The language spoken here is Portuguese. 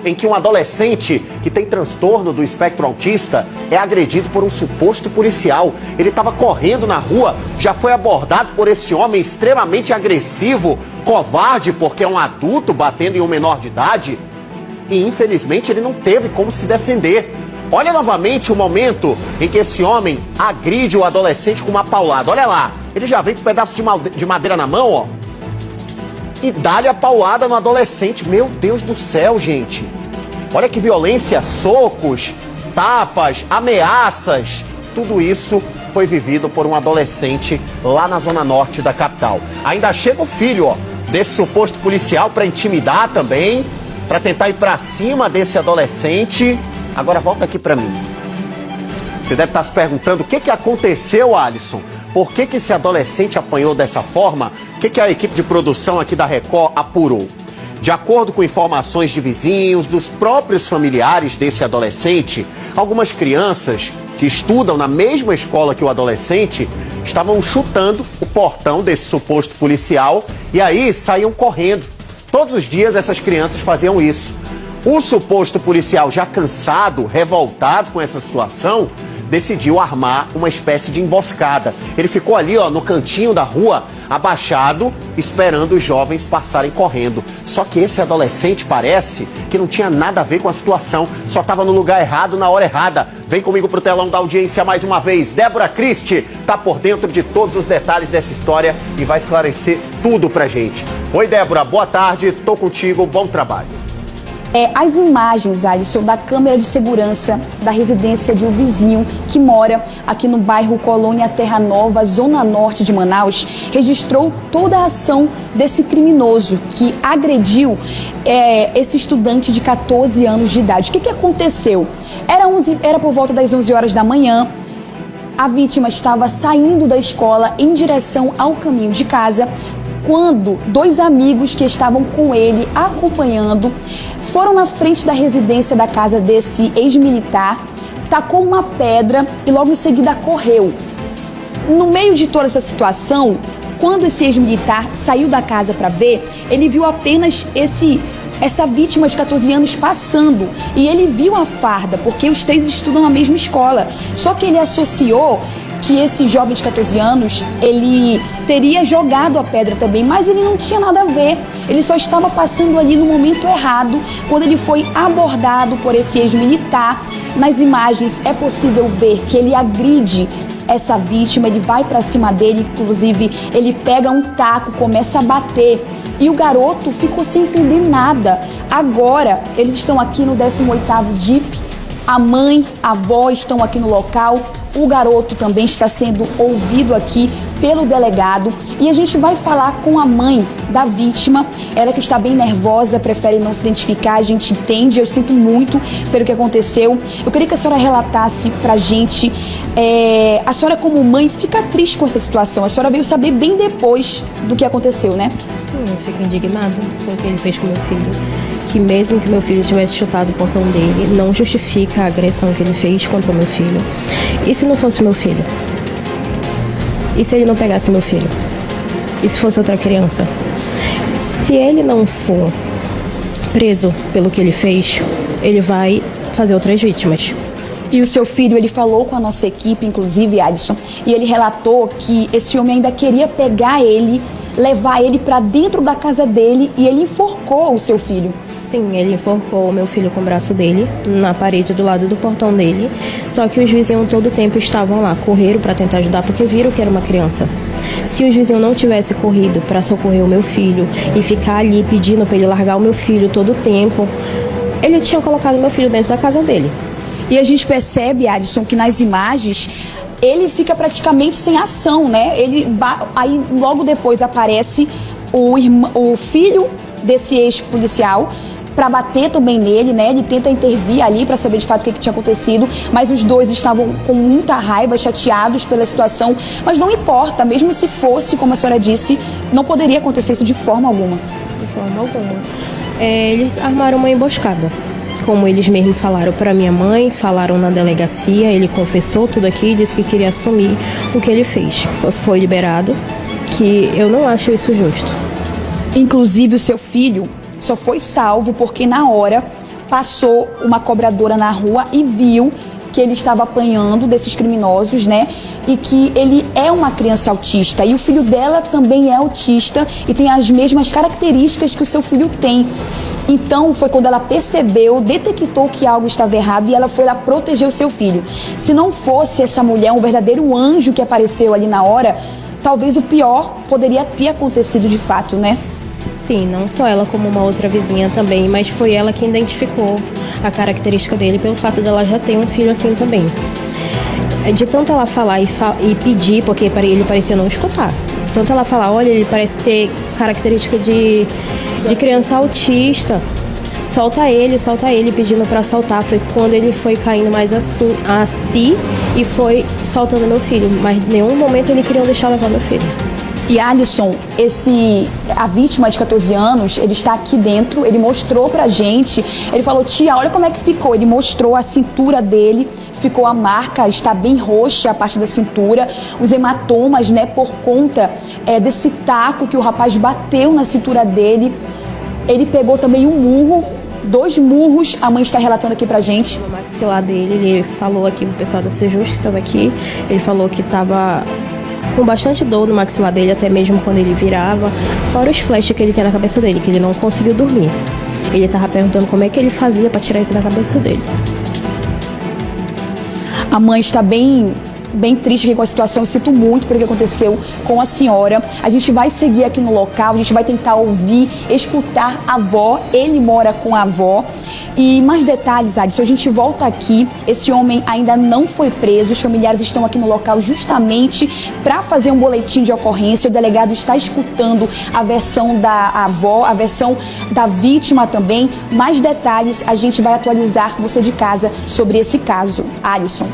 Em que um adolescente que tem transtorno do espectro autista é agredido por um suposto policial. Ele estava correndo na rua, já foi abordado por esse homem extremamente agressivo, covarde, porque é um adulto batendo em um menor de idade. E infelizmente ele não teve como se defender. Olha novamente o momento em que esse homem agride o adolescente com uma paulada. Olha lá, ele já vem com um pedaço de madeira na mão, ó. E dá-lhe a paulada no adolescente. Meu Deus do céu, gente. Olha que violência, socos, tapas, ameaças. Tudo isso foi vivido por um adolescente lá na zona norte da capital. Ainda chega o filho, ó, desse suposto policial para intimidar também, para tentar ir para cima desse adolescente. Agora volta aqui para mim. Você deve estar se perguntando o que aconteceu, Alisson? Por que esse adolescente apanhou dessa forma? O que a equipe de produção aqui da Record apurou? De acordo com informações de vizinhos, dos próprios familiares desse adolescente, algumas crianças que estudam na mesma escola que o adolescente estavam chutando o portão desse suposto policial e aí saíam correndo. Todos os dias essas crianças faziam isso. O suposto policial, já cansado, revoltado com essa situação, decidiu armar uma espécie de emboscada. Ele ficou ali, ó, no cantinho da rua, abaixado, esperando os jovens passarem correndo. Só que esse adolescente parece que não tinha nada a ver com a situação, só estava no lugar errado, na hora errada. Vem comigo pro telão da audiência mais uma vez. Débora Christie tá por dentro de todos os detalhes dessa história e vai esclarecer tudo pra gente. Oi, Débora, boa tarde, tô contigo, bom trabalho. As imagens, Alisson, da câmera de segurança da residência de um vizinho que mora aqui no bairro Colônia Terra Nova, zona norte de Manaus, registrou toda a ação desse criminoso que agrediu esse estudante de 14 anos de idade. O que aconteceu? Era por volta das 11 horas da manhã. A vítima estava saindo da escola em direção ao caminho de casa, quando dois amigos que estavam com ele acompanhando foram na frente da residência da casa desse ex-militar, tacou uma pedra e logo em seguida correu. No meio de toda essa situação, quando esse ex-militar saiu da casa para ver, ele viu apenas essa vítima de 14 anos passando e ele viu a farda, porque os três estudam na mesma escola. Só que ele associou que esse jovem de 14 anos, ele teria jogado a pedra também, mas ele não tinha nada a ver. Ele só estava passando ali no momento errado, quando ele foi abordado por esse ex-militar. Nas imagens é possível ver que ele agride essa vítima, ele vai para cima dele, inclusive ele pega um taco, começa a bater. E o garoto ficou sem entender nada. Agora, eles estão aqui no 18º DIP, a mãe, a avó estão aqui no local. O garoto também está sendo ouvido aqui pelo delegado e a gente vai falar com a mãe da vítima, ela que está bem nervosa, prefere não se identificar, a gente entende, eu sinto muito pelo que aconteceu. Eu queria que a senhora relatasse pra gente, a senhora como mãe fica triste com essa situação, a senhora veio saber bem depois do que aconteceu, né? Sim, eu fico indignada com o que ele fez com meu filho. Que mesmo que meu filho tivesse chutado o portão dele, não justifica a agressão que ele fez contra o meu filho. E se não fosse meu filho? E se ele não pegasse meu filho? E se fosse outra criança? Se ele não for preso pelo que ele fez, ele vai fazer outras vítimas. E o seu filho, ele falou com a nossa equipe, inclusive, Alisson, e ele relatou que esse homem ainda queria pegar ele, levar ele para dentro da casa dele e ele enforcou o seu filho. Sim, ele enforcou o meu filho com o braço dele, na parede do lado do portão dele. Só que os vizinhos todo o tempo estavam lá, correram para tentar ajudar, porque viram que era uma criança. Se os vizinhos não tivessem corrido para socorrer o meu filho e ficar ali pedindo para ele largar o meu filho todo o tempo, ele tinha colocado meu filho dentro da casa dele. E a gente percebe, Alisson, que nas imagens ele fica praticamente sem ação, né? Aí logo depois aparece o filho desse ex-policial para bater também nele, né? Ele tenta intervir ali para saber de fato o que tinha acontecido, mas os dois estavam com muita raiva, chateados pela situação, mas não importa, mesmo se fosse, como a senhora disse, não poderia acontecer isso de forma alguma. De forma alguma. Eles armaram uma emboscada, como eles mesmos falaram para minha mãe, falaram na delegacia, ele confessou tudo aqui e disse que queria assumir o que ele fez. Foi liberado, que eu não acho isso justo. Inclusive o seu filho só foi salvo porque na hora passou uma cobradora na rua e viu que ele estava apanhando desses criminosos, né? E que ele é uma criança autista. E o filho dela também é autista e tem as mesmas características que o seu filho tem. Então, foi quando ela percebeu, detectou que algo estava errado e ela foi lá proteger o seu filho. Se não fosse essa mulher, um verdadeiro anjo que apareceu ali na hora, talvez o pior poderia ter acontecido de fato, né? Sim, não só ela, como uma outra vizinha também, mas foi ela que identificou a característica dele pelo fato dela já ter um filho assim também. De tanto ela falar e pedir, porque ele parecia não escutar. Tanto ela falar, olha, ele parece ter característica de criança autista. Solta ele, pedindo pra soltar. Foi quando ele foi caindo mais assim, a si e foi soltando meu filho. Mas em nenhum momento ele queria deixar levar meu filho. E Alisson, a vítima de 14 anos, ele está aqui dentro, ele mostrou pra gente, ele falou, tia, olha como é que ficou. Ele mostrou a cintura dele, ficou a marca, está bem roxa a parte da cintura, os hematomas, né, por conta desse taco que o rapaz bateu na cintura dele. Ele pegou também um murro, 2 murros, a mãe está relatando aqui pra gente. No maxilar dele, ele falou aqui pro pessoal da Sejus que estava aqui, ele falou que estava com bastante dor no maxilar dele, até mesmo quando ele virava, fora os flashes que ele tem na cabeça dele, que ele não conseguiu dormir. Ele estava perguntando como é que ele fazia para tirar isso da cabeça dele. A mãe está bem triste aqui com a situação, eu sinto muito pelo que aconteceu com a senhora. A gente vai seguir aqui no local, a gente vai tentar ouvir, escutar a avó, ele mora com a avó. E mais detalhes, Adson, a gente volta aqui, esse homem ainda não foi preso, os familiares estão aqui no local justamente para fazer um boletim de ocorrência, o delegado está escutando a versão da avó, a versão da vítima também. Mais detalhes a gente vai atualizar você de casa sobre esse caso. Alisson.